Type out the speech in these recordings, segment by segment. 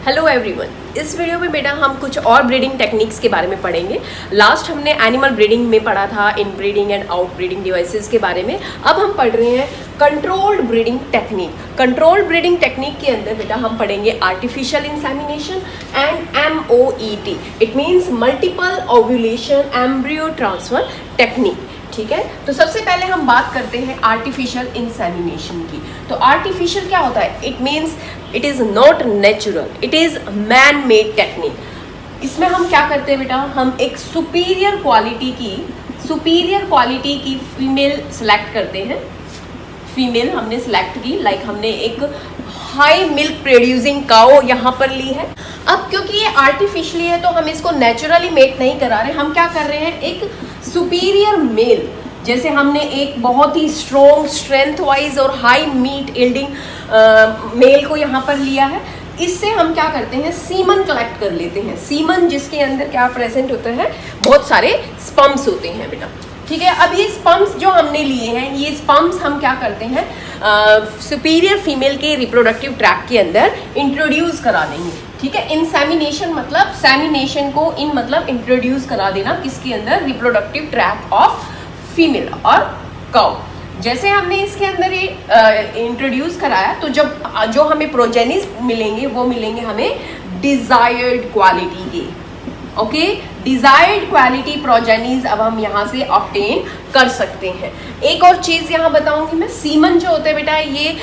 Hello everyone, इस video में बेटा हम कुछ और ब्रीडिंग टेक्निक्स के बारे में पढ़ेंगे। लास्ट हमने एनिमल ब्रीडिंग में पढ़ा था इन breeding and out breeding devices के बारे में। अब हम पढ़ रहे हैं controlled breeding technique. Controlled breeding technique के अंदर बेटा हम पढ़ेंगे artificial insemination and MOET, it means multiple ovulation embryo transfer technique. ठीक है, तो सबसे पहले हम बात करते हैं आर्टिफिशियल इंसेमिनेशन की। तो आर्टिफिशियल क्या होता है? It means it is not natural, it is man made technique. इसमें हम क्या करते हैं बेटा, हम एक सुपीरियर क्वालिटी की फीमेल सेलेक्ट करते हैं। फीमेल हमने सेलेक्ट की, लाइक हमने एक हाई मिल्क प्रोड्यूसिंग काओ यहाँ पर ली है। अब क्योंकि ये आर्टिफिशियली है तो हम इसको नेचुरली मेट नहीं करा रहे, हम क्या कर रहे हैं, एक सुपीरियर मेल, जैसे हमने एक बहुत ही स्ट्रॉन्ग स्ट्रेंथ वाइज और हाई मीट यील्डिंग मेल को यहाँ पर लिया है। इससे हम क्या करते हैं, सीमन कलेक्ट कर लेते हैं। सीमन जिसके अंदर क्या प्रेजेंट होता है, बहुत सारे स्पम्स होते हैं बेटा। ठीक है, अब ये स्पम्स जो हमने लिए हैं, ये स्पम्स हम क्या करते हैं, सुपीरियर फीमेल के रिप्रोडक्टिव ट्रैक्ट के अंदर इंट्रोड्यूस करा देंगे। ठीक है, इंसेमिनेशन मतलब सेमिनेशन को इन मतलब इंट्रोड्यूस करा देना किसके अंदर, रिप्रोडक्टिव ट्रैक्ट ऑफ फीमेल और काउ। जैसे हमने इसके अंदर ये इंट्रोड्यूस कराया तो जो हमें प्रोजेनिस मिलेंगे वो मिलेंगे हमें डिजायर्ड क्वालिटी के। ओके, डिजायर्ड क्वालिटी प्रोजेनिस अब हम यहाँ से ऑब्टेन कर सकते हैं। एक और चीज़ यहाँ बताऊंगी मैं, सीमन जो होते हैं बेटा ये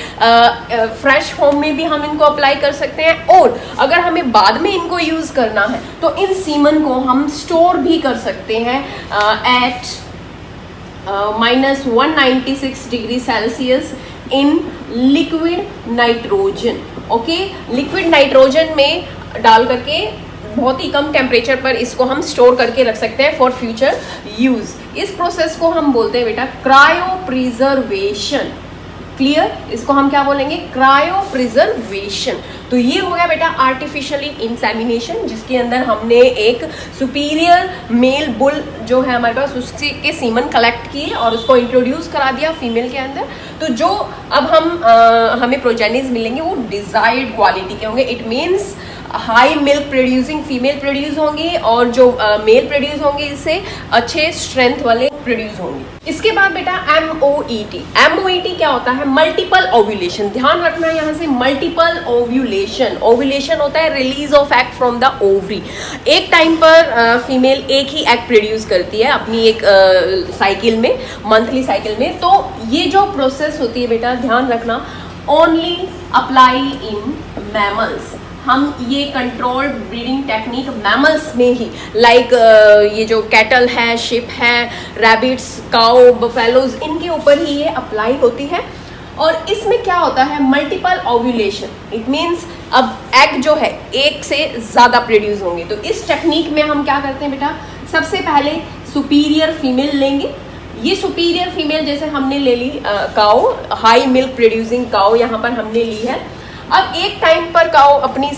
फ्रेश फॉर्म में भी हम इनको अप्लाई कर सकते हैं, और अगर हमें बाद में इनको यूज़ करना है तो इन सीमन को हम स्टोर भी कर सकते हैं at -196 degree Celsius in liquid nitrogen. Okay, liquid nitrogen में डाल करके बहुत ही कम टेम्परेचर पर इसको हम स्टोर करके रख सकते हैं फॉर फ्यूचर यूज। इस प्रोसेस को हम बोलते हैं बेटा क्रायो प्रिजर्वेशन। क्लियर, इसको हम क्या बोलेंगे, क्रायो प्रिजर्वेशन। तो ये हो गया बेटा आर्टिफिशियली इंसेमिनेशन, जिसके अंदर हमने एक सुपीरियर मेल बुल जो है हमारे पास उसके के सीमन कलेक्ट किए और उसको इंट्रोड्यूस करा दिया फीमेल के अंदर। तो जो अब हमें प्रोजेनिस मिलेंगे वो डिजायर्ड क्वालिटी के होंगे। It means high milk producing female produce होंगी और जो मेल प्रोड्यूस होंगे इससे अच्छे स्ट्रेंथ वाले प्रोड्यूस होंगे। इसके बाद बेटा MOET क्या होता है, मल्टीपल ओव्यूलेशन। ध्यान रखना यहाँ से, मल्टीपल ओव्यूलेशन। ओव्यूलेशन होता है release of egg from the ovary. एक टाइम पर फीमेल एक ही एग प्रोड्यूस करती है अपनी एक साइकिल में, मंथली साइकिल में। तो ये जो प्रोसेस होती है बेटा ध्यान रखना, ओनली अप्लाई इन मैमल्स। हम ये कंट्रोल्ड ब्रीडिंग टेक्निक मैमल्स में ही, लाइक ये जो कैटल है, शिप है, रैबिट्स, काउ, बफेलोज, इनके ऊपर ही ये अप्लाई होती है। और इसमें क्या होता है, मल्टीपल ओव्यूलेशन। इट मीन्स अब एग जो है एक से ज़्यादा प्रोड्यूस होंगे। तो इस टेक्निक में हम क्या करते हैं बेटा, सबसे पहले सुपीरियर फीमेल लेंगे। ये सुपीरियर फीमेल जैसे हमने ले ली cow, high milk producing cow यहाँ पर हमने ली है। अब एक टाइम पर काउ अपनी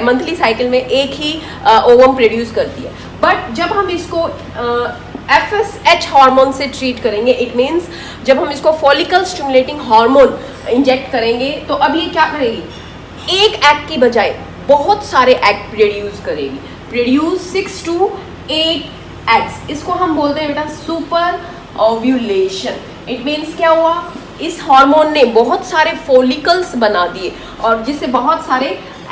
मंथली साइकिल में एक ही ओवम प्रोड्यूस करती है, बट जब हम इसको FSH हार्मोन से ट्रीट करेंगे, इट मीन्स जब हम इसको फॉलिकल स्टिमुलेटिंग हार्मोन इंजेक्ट करेंगे, तो अब ये क्या करेगी, एक एग की बजाय बहुत सारे एग प्रोड्यूस करेगी, प्रोड्यूस 6 to 8 एग्स। इसको हम बोलते हैं बेटा सुपर ओव्यूलेशन। इट मीन्स क्या हुआ, इस हार्मोन ने बहुत सारे फॉलिकल्स बना दिए और जिससे बहुत सारे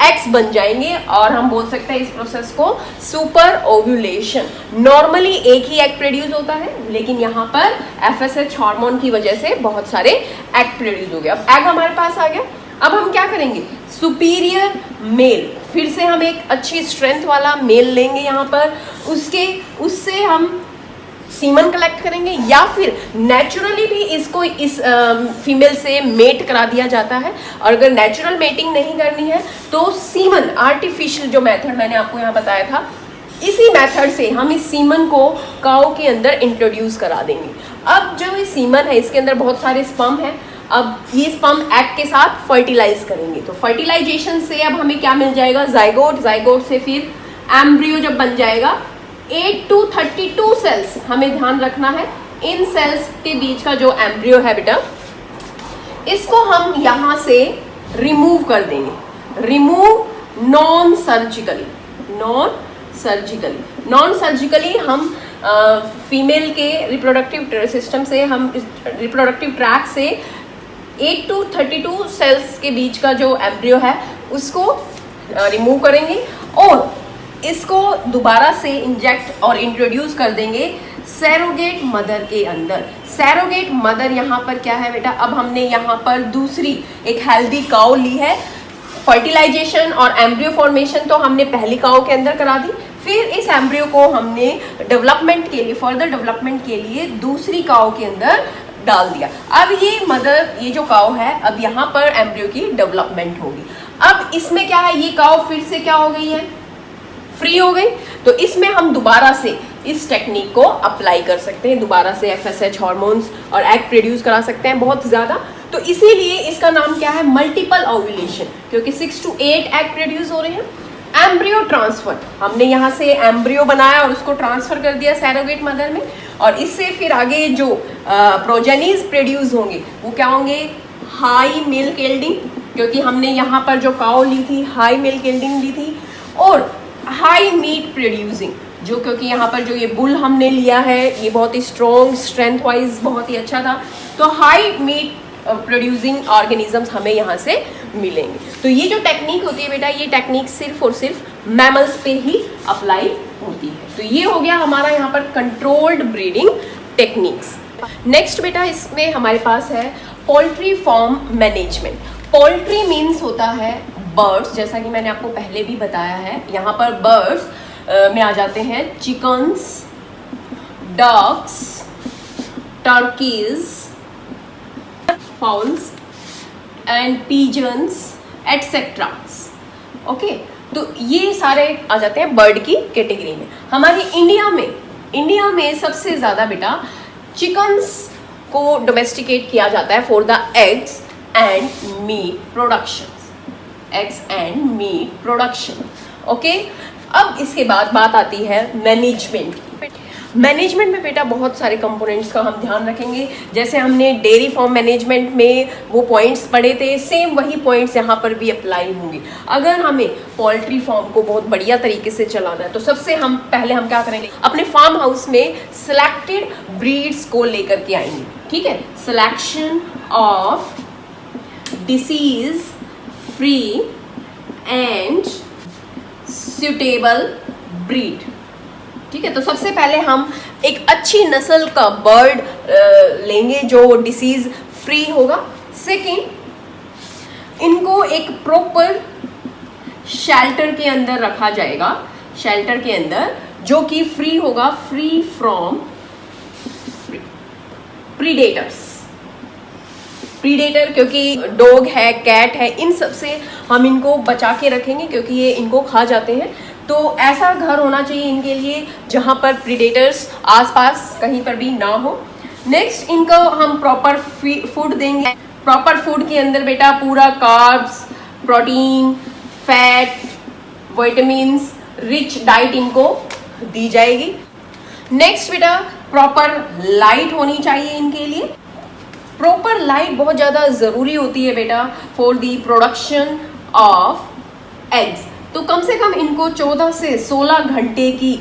एग्स बन जाएंगे, और हम बोल सकते हैं इस प्रोसेस को सुपर ओव्यूलेशन। नॉर्मली एक ही एग प्रोड्यूस होता है, लेकिन यहाँ पर FSH हार्मोन की वजह से बहुत सारे एग प्रोड्यूस हो गए। अब एग हमारे पास आ गया, अब हम क्या करेंगे, सुपीरियर मेल, फिर से हम एक अच्छी स्ट्रेंथ वाला मेल लेंगे यहाँ पर, उससे हम सीमन कलेक्ट करेंगे, या फिर नेचुरली भी इसको इस फीमेल से मेट करा दिया जाता है। और अगर नेचुरल मेटिंग नहीं करनी है तो सीमन, आर्टिफिशियल जो मेथड मैंने आपको यहाँ बताया था, इसी मेथड से हम इस सीमन को काऊ के अंदर इंट्रोड्यूस करा देंगे। अब जो ये सीमन है इसके अंदर बहुत सारे स्पर्म हैं, अब ये स्पर्म एग के साथ फर्टिलाइज करेंगे। तो फर्टिलाइजेशन से अब हमें क्या मिल जाएगा, जाइगोट, जाइगोट से फिर एम्ब्रियो जब बन जाएगा। 8 to 32 सेल्स हमें ध्यान रखना है, इन सेल्स के बीच का जो एम्ब्रियो है बेटा, इसको हम यहाँ से रिमूव कर देंगे। रिमूव नॉन सर्जिकली हम फीमेल के रिप्रोडक्टिव सिस्टम से, हम रिप्रोडक्टिव ट्रैक से 8 to 32 सेल्स के बीच का जो एम्ब्रियो है उसको रिमूव करेंगे और इसको दोबारा से इंजेक्ट और इंट्रोड्यूस कर देंगे सैरोगेट मदर के अंदर। सैरोगेट मदर यहाँ पर क्या है बेटा, अब हमने यहाँ पर दूसरी एक हेल्दी काउ ली है। फर्टिलाइजेशन और एम्ब्रियो फॉर्मेशन तो हमने पहली काउ के अंदर करा दी, फिर इस एम्ब्रियो को हमने डेवलपमेंट के लिए, फर्दर डेवलपमेंट के लिए दूसरी काउ के अंदर डाल दिया। अब ये जो काउ है, अब यहाँ पर एम्ब्रियो की डेवलपमेंट होगी। अब इसमें क्या है, ये काउ फिर से क्या हो गई है, फ्री हो गई। तो इसमें हम दोबारा से इस टेक्निक को अप्लाई कर सकते हैं, दोबारा से FSH हार्मोन्स और एग प्रोड्यूस करा सकते हैं बहुत ज़्यादा। तो इसीलिए इसका नाम क्या है, मल्टीपल ओव्यूलेशन, क्योंकि 6 to 8 एग प्रोड्यूस हो रहे हैं। एम्ब्रियो ट्रांसफर, हमने यहाँ से एम्ब्रियो बनाया और उसको ट्रांसफर कर दिया सैरोगेट मदर में, और इससे फिर आगे जो प्रोजेनीज प्रोड्यूस होंगे वो क्या होंगे, हाई मिल्क यील्डिंग, क्योंकि हमने यहाँ पर जो काउ ली थी हाई मिल्क यील्डिंग ली थी, और हाई मीट प्रोड्यूसिंग, जो क्योंकि यहाँ पर जो ये बुल हमने लिया है ये बहुत ही स्ट्रॉन्ग, स्ट्रेंथ वाइज बहुत ही अच्छा था, तो हाई मीट प्रोड्यूसिंग ऑर्गेनिजम्स हमें यहाँ से मिलेंगे। तो ये जो टेक्निक होती है बेटा, ये टेक्निक सिर्फ और सिर्फ मैमल्स पे ही अप्लाई होती है। तो ये हो गया हमारा यहाँ पर कंट्रोल्ड ब्रीडिंग टेक्निक्स। नेक्स्ट बेटा इसमें हमारे पास है poultry farm management. Poultry means होता है बर्ड्स, जैसा कि मैंने आपको पहले भी बताया है। यहाँ पर बर्ड्स में आ जाते हैं chickens, ducks, turkeys, fowls and pigeons etcetera. Okay, तो ये सारे आ जाते हैं बर्ड की कैटेगरी में। हमारे इंडिया में सबसे ज़्यादा बेटा चिकन्स को डोमेस्टिकेट किया जाता है for the eggs and meat production. Okay, अब इसके बाद बात आती है मैनेजमेंट। मैनेजमेंट में बेटा बहुत सारे कंपोनेंट्स का हम ध्यान रखेंगे। जैसे हमने डेयरी फार्म मैनेजमेंट में वो पॉइंट्स पढ़े थे, सेम वही पॉइंट्स यहाँ पर भी अप्लाई होंगे। अगर हमें पोल्ट्री फार्म को बहुत बढ़िया तरीके से चलाना है तो सबसे पहले हम क्या करेंगे, अपने फार्म हाउस में सिलेक्टेड ब्रीड्स को लेकर के आएंगे। ठीक है, selection of disease free and suitable breed. ठीक है, तो सबसे पहले हम एक अच्छी नस्ल का बर्ड लेंगे जो डिसीज फ्री होगा। सेकंड, इनको एक प्रॉपर शेल्टर के अंदर रखा जाएगा, शेल्टर के अंदर जो कि फ्री होगा, फ्री फ्रॉम प्रीडेटर, क्योंकि डॉग है, कैट है, इन सब से हम इनको बचा के रखेंगे क्योंकि ये इनको खा जाते हैं। तो ऐसा घर होना चाहिए इनके लिए जहाँ पर प्रीडेटर्स आसपास कहीं पर भी ना हो। नेक्स्ट, इनको हम प्रॉपर फूड देंगे। प्रॉपर फूड के अंदर बेटा पूरा carbs, protein, fat, vitamins rich diet इनको दी जाएगी। नेक्स्ट बेटा, प्रॉपर लाइट होनी चाहिए इनके लिए। प्रॉपर लाइट बहुत ज़्यादा ज़रूरी होती है बेटा for the production of eggs. तो कम से कम इनको 14 से 16 घंटे की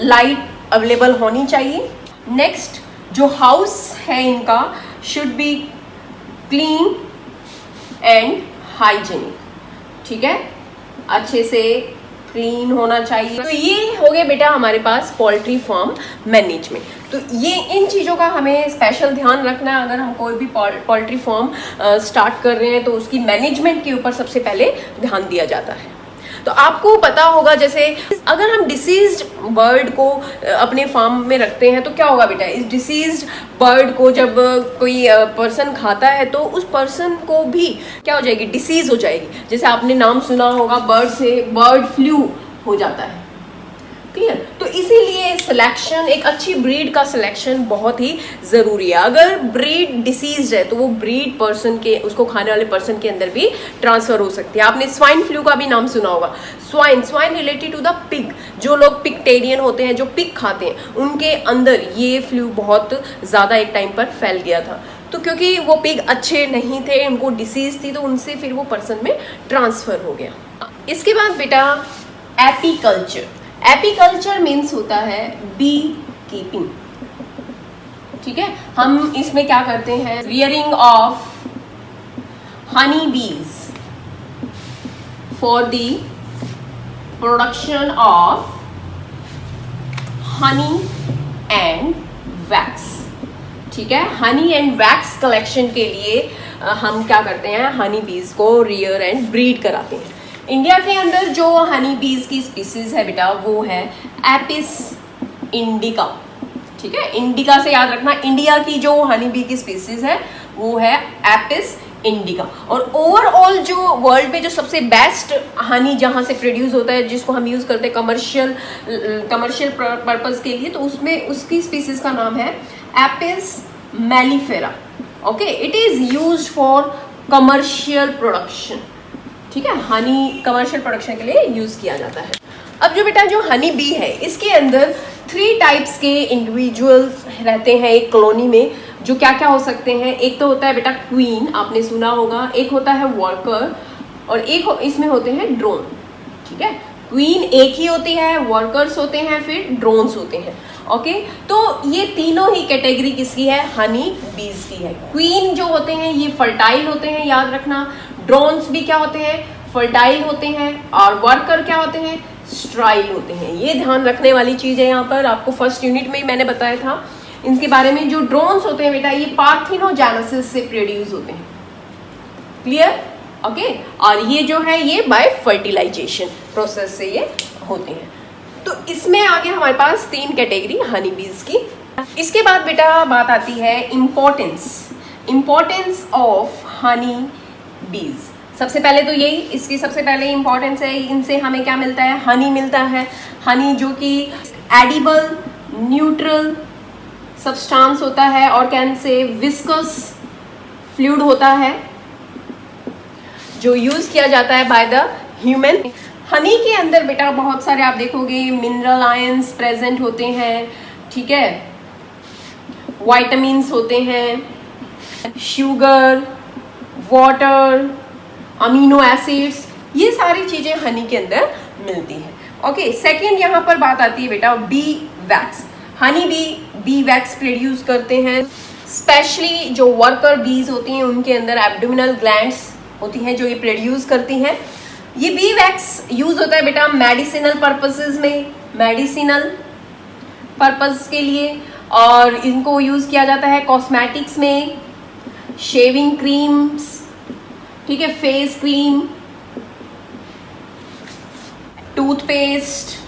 लाइट अवेलेबल होनी चाहिए। नेक्स्ट, जो हाउस है इनका should be clean and hygienic. ठीक है, अच्छे से क्लीन होना चाहिए। तो ये हो गए बेटा हमारे पास पोल्ट्री फार्म मैनेजमेंट। तो ये इन चीज़ों का हमें स्पेशल ध्यान रखना है। अगर हम कोई भी पोल्ट्री फार्म स्टार्ट कर रहे हैं तो उसकी मैनेजमेंट के ऊपर सबसे पहले ध्यान दिया जाता है। तो आपको पता होगा, जैसे अगर हम डिसीज्ड बर्ड को अपने फार्म में रखते हैं तो क्या होगा बेटा, इस डिसीज्ड बर्ड को जब कोई पर्सन खाता है तो उस पर्सन को भी क्या हो जाएगी, डिसीज हो जाएगी। जैसे आपने नाम सुना होगा, बर्ड फ्लू हो जाता है। क्लियर? तो इसीलिए सिलेक्शन, एक अच्छी ब्रीड का सिलेक्शन बहुत ही ज़रूरी है। अगर ब्रीड डिसीज है तो वो ब्रीड पर्सन के, उसको खाने वाले पर्सन के अंदर भी ट्रांसफ़र हो सकती है। आपने स्वाइन फ्लू का भी नाम सुना होगा। Swine related to the pig, जो लोग पिगटेरियन होते हैं, जो पिग खाते हैं, उनके अंदर ये फ्लू बहुत ज़्यादा एक टाइम पर फैल गया था। तो क्योंकि वो पिग अच्छे नहीं थे, उनको डिसीज़ थी, तो उनसे फिर वो पर्सन में ट्रांसफ़र हो गया। इसके बाद बेटा एपीकल्चर। एपीकल्चर मीन्स होता है बी कीपिंग। ठीक है, हम इसमें क्या करते हैं, रियरिंग ऑफ हनी बीज for the production of honey and wax. ठीक है, हनी एंड वैक्स कलेक्शन के लिए हम क्या करते हैं, हनी बीज को रियर एंड ब्रीड कराते हैं। इंडिया के अंदर जो हनी बीज की स्पीसीज है बेटा वो है एपिस इंडिका। ठीक है, इंडिका से याद रखना, इंडिया की जो हनी बी की स्पीसीज है वो है एपिस इंडिका। और ओवरऑल जो वर्ल्ड में जो सबसे बेस्ट हनी जहाँ से प्रोड्यूस होता है, जिसको हम यूज़ करते हैं कमर्शियल पर्पस के लिए, तो उसमें उसकी स्पीसीज का नाम है Apis mellifera. Okay, it is used for commercial production. ठीक है, हनी कमर्शियल प्रोडक्शन के लिए यूज़ किया जाता है। अब जो बेटा जो हनी बी है, इसके अंदर 3 टाइप्स के इंडिविजुअल्स रहते हैं एक कॉलोनी में, जो क्या क्या हो सकते हैं। एक तो होता है बेटा क्वीन, आपने सुना होगा, एक होता है वर्कर, और एक इसमें होते हैं ड्रोन। ठीक है, क्वीन एक ही होती है, वर्कर्स होते हैं, फिर ड्रोन्स होते हैं। ओके, तो ये तीनों ही कैटेगरी किसकी है, हनी बीज की है। क्वीन जो होते हैं ये फर्टाइल होते हैं, याद रखना। ड्रोन्स भी क्या होते हैं, फर्टाइल होते हैं। और वर्कर क्या होते हैं, स्ट्राइल होते हैं। ये ध्यान रखने वाली चीज़ है, यहाँ पर आपको फर्स्ट यूनिट में ही मैंने बताया था इनके बारे में। जो ड्रोन्स होते हैं बेटा, ये पार्थिनोजेनेसिस से प्रोड्यूस होते हैं। क्लियर? ओके, और ये जो है ये बाय फर्टिलाइजेशन प्रोसेस से ये होते हैं। तो इसमें आगे हमारे पास 3 कैटेगरी हनी बीज की। इसके बाद बेटा बात आती है इम्पोर्टेंस ऑफ हनी बीज। सबसे पहले तो यही इसकी सबसे पहले इम्पोर्टेंस है, इनसे हमें क्या मिलता है, हनी मिलता है। हनी जो कि एडिबल न्यूट्रल सब्सटेंस होता है, और कैन से विस्कस फ्लूइड होता है, जो यूज़ किया जाता है बाय द ह्यूमन। हनी के अंदर बेटा बहुत सारे आप देखोगे मिनरल आयंस प्रेजेंट होते हैं। ठीक है, वाइटामिन्स होते हैं, शुगर, वाटर, अमीनो एसिड्स, ये सारी चीज़ें हनी के अंदर मिलती हैं। ओके, सेकेंड यहाँ पर बात आती है बेटा B wax. Honey bee wax produce करते हैं। स्पेशली जो वर्कर बीज होती हैं उनके अंदर एब्डोमिनल ग्लैंड्स होती हैं जो ये प्रोड्यूस करती हैं। ये बी वैक्स यूज होता है बेटा मेडिसिनल पर्पसेस में, मेडिसिनल पर्पस के लिए, और इनको यूज किया जाता है कॉस्मेटिक्स में, शेविंग क्रीम्स, ठीक है, face cream, toothpaste,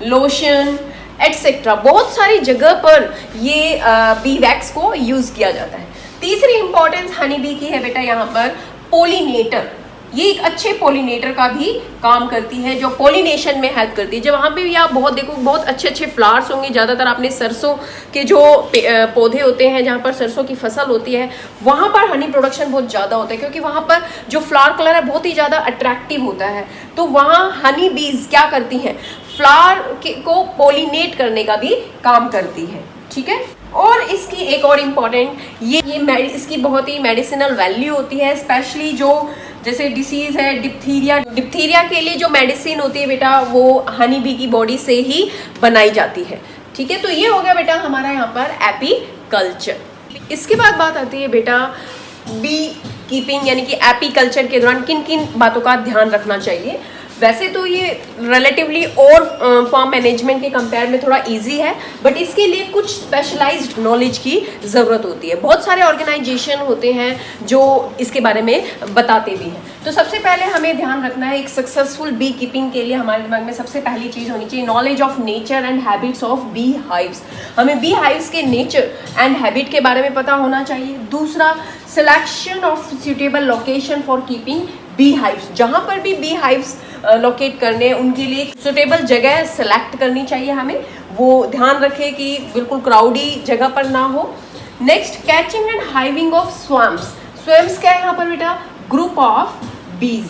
lotion etcetera, बहुत सारी जगह पर ये बी वैक्स को यूज किया जाता है। तीसरी इंपॉर्टेंस हनी बी की है बेटा यहाँ पर पोलिनेटर। ये एक अच्छे पोलिनेटर का भी काम करती है, जो पोलिनेशन में हेल्प करती है। जब वहाँ पे भी आप बहुत देखो बहुत अच्छे फ्लावर्स होंगे, ज़्यादातर आपने सरसों के जो पौधे होते हैं जहाँ पर सरसों की फसल होती है, वहाँ पर हनी प्रोडक्शन बहुत ज़्यादा होता है, क्योंकि वहाँ पर जो फ्लावर कलर है बहुत ही ज़्यादा अट्रैक्टिव होता है। तो वहाँ हनी बीज क्या करती हैं, फ्लावर को पोलिनेट करने का भी काम करती है। ठीक है, और इसकी एक और इम्पॉर्टेंट ये इसकी बहुत ही मेडिसिनल वैल्यू होती है। स्पेशली जो जैसे डिसीज है डिप्थीरिया के लिए जो मेडिसिन होती है बेटा वो हनी बी की बॉडी से ही बनाई जाती है। ठीक है, तो ये हो गया बेटा हमारा यहाँ पर एपीकल्चर। इसके बाद बात आती है बेटा बी कीपिंग, यानी कि एपीकल्चर के दौरान किन किन बातों का ध्यान रखना चाहिए। वैसे तो ये रिलेटिवली और फार्म मैनेजमेंट के कंपेयर में थोड़ा इजी है, बट इसके लिए कुछ स्पेशलाइज्ड नॉलेज की ज़रूरत होती है। बहुत सारे ऑर्गेनाइजेशन होते हैं जो इसके बारे में बताते भी हैं। तो सबसे पहले हमें ध्यान रखना है, एक सक्सेसफुल बी कीपिंग के लिए हमारे दिमाग में सबसे पहली चीज़ होनी चाहिए knowledge of nature and habits of bee hives. हमें बी हाइव्स के नेचर एंड हैबिट के बारे में पता होना चाहिए। दूसरा, selection of suitable location for keeping bee hives. जहाँ पर भी बी हाइव्स लोकेट करने उनके लिए सुटेबल जगह सेलेक्ट करनी चाहिए हमें, वो ध्यान रखें कि बिल्कुल क्राउडी जगह पर ना हो। Next, catching and hiving of swamps. Swamps क्या है यहाँ पर बेटा, ग्रुप ऑफ बीज।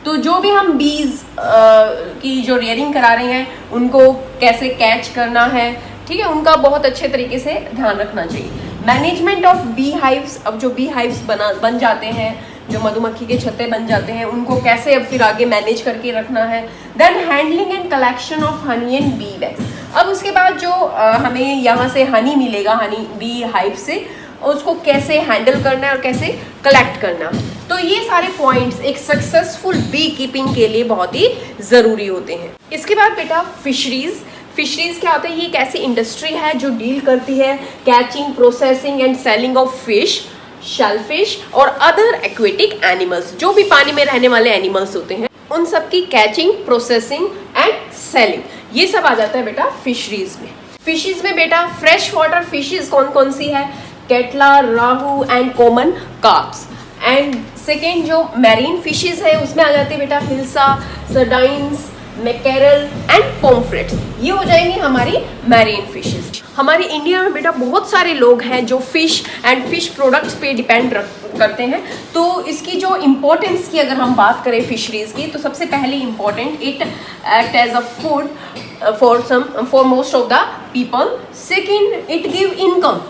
तो जो भी हम बीज की जो रेयरिंग करा रहे हैं उनको कैसे कैच करना है, ठीक है, उनका बहुत अच्छे तरीके से ध्यान रखना चाहिए। Management of bee hives. अब जो बी हाइव्स बन जाते हैं जो मधुमक्खी के छत्ते बन जाते हैं उनको कैसे अब फिर आगे मैनेज करके रखना है। Then handling and collection of honey and bee wax. अब उसके बाद जो हमें यहाँ से हनी मिलेगा, हनी बी हाइव से, उसको कैसे हैंडल करना है और कैसे कलेक्ट करना। तो ये सारे पॉइंट्स एक सक्सेसफुल बी कीपिंग के लिए बहुत ही ज़रूरी होते हैं। इसके बाद बेटा फिशरीज। फिशरीज क्या होता है? ये एक ऐसी इंडस्ट्री है जो डील करती है catching, processing and selling of fish, shellfish और अदर एक्वेटिक एनिमल्स। जो भी पानी में रहने वाले एनिमल्स होते हैं उन सब की कैचिंग, प्रोसेसिंग एंड सेलिंग, ये सब आ जाता है बेटा फिशरीज में। फिशेज में बेटा फ्रेश वाटर फिशेज कौन कौन सी है? Catla, rohu and common carps. And second जो मैरीन फिशेज है उसमें आ जाते हैं बेटा hilsa, sardines, mackerel and pomfrets. ये हो जाएंगी हमारी मैरीन फिशेज। हमारे इंडिया में बेटा बहुत सारे लोग हैं जो फिश एंड फिश प्रोडक्ट्स पे डिपेंड करते हैं। तो इसकी जो इम्पोर्टेंस की अगर हम बात करें फिशरीज की, तो सबसे पहले important, it act as a food for most of the people. Second, it give income.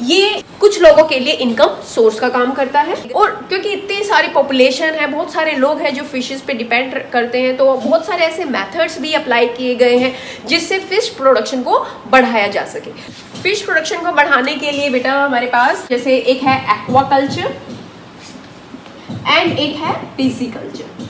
ये कुछ लोगों के लिए इनकम सोर्स का काम करता है। और क्योंकि इतनी सारी पॉपुलेशन है, बहुत सारे लोग हैं जो फिशेस पे डिपेंड करते हैं, तो बहुत सारे ऐसे मेथड्स भी अप्लाई किए गए हैं जिससे फिश प्रोडक्शन को बढ़ाया जा सके। फिश प्रोडक्शन को बढ़ाने के लिए बेटा हमारे पास जैसे एक है एक्वाकल्चर एंड एक है पिसिकल्चर।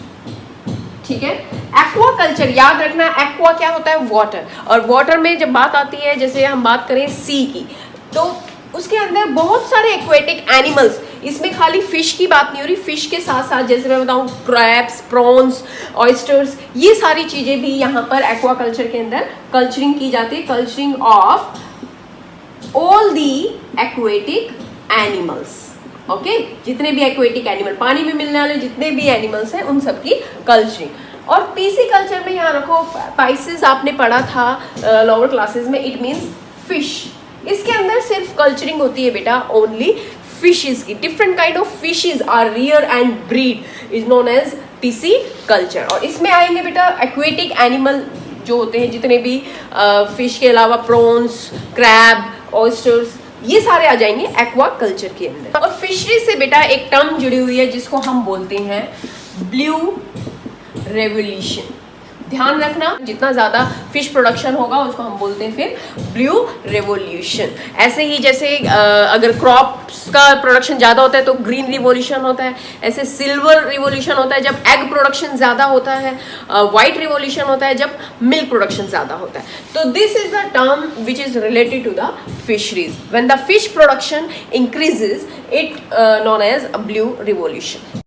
ठीक है, एक्वाकल्चर याद रखना, एक्वा क्या होता है? वाटर। और वाटर में जब बात आती है, जैसे हम बात करें सी की, तो उसके अंदर बहुत सारे एक्वेटिक एनिमल्स, इसमें खाली फिश की बात नहीं हो रही, फिश के साथ साथ जैसे मैं बताऊं क्रैब्स, प्रॉन्स, ऑयस्टर्स, ये सारी चीजें भी यहाँ पर एक्वाकल्चर के अंदर कल्चरिंग की जाती है। Culturing of all the aquatic animals. Okay, जितने भी एक्वेटिक एनिमल, पानी में मिलने वाले जितने भी एनिमल्स हैं उन सब की कल्चरिंग। और पीसी कल्चर में यहाँ रखो, पाइसेस आपने पढ़ा था लोअर क्लासेस में, इट मीन्स फिश। इसके अंदर सिर्फ कल्चरिंग होती है बेटा ओनली फिशेस की। Different kind of fishes are rear and breed is known as pisciculture. और इसमें आएंगे बेटा एक्वेटिक एनिमल जो होते हैं जितने भी फिश के अलावा प्रॉन्स, क्रैब, ऑयस्टर्स, ये सारे आ जाएंगे एक्वा कल्चर के अंदर। और फिशरी से बेटा एक टर्म जुड़ी हुई है जिसको हम बोलते हैं ब्लू रेवोल्यूशन। ध्यान रखना, जितना ज़्यादा फिश प्रोडक्शन होगा उसको हम बोलते हैं फिर ब्लू रेवोल्यूशन। ऐसे ही जैसे अगर क्रॉप्स का प्रोडक्शन ज़्यादा होता है तो ग्रीन रिवोल्यूशन होता है। ऐसे सिल्वर रिवोल्यूशन होता है जब एग प्रोडक्शन ज़्यादा होता है। वाइट रिवोल्यूशन होता है जब मिल्क प्रोडक्शन ज़्यादा होता है। तो this is the term which is related to the fisheries. When the fish production increases, it known as blue revolution.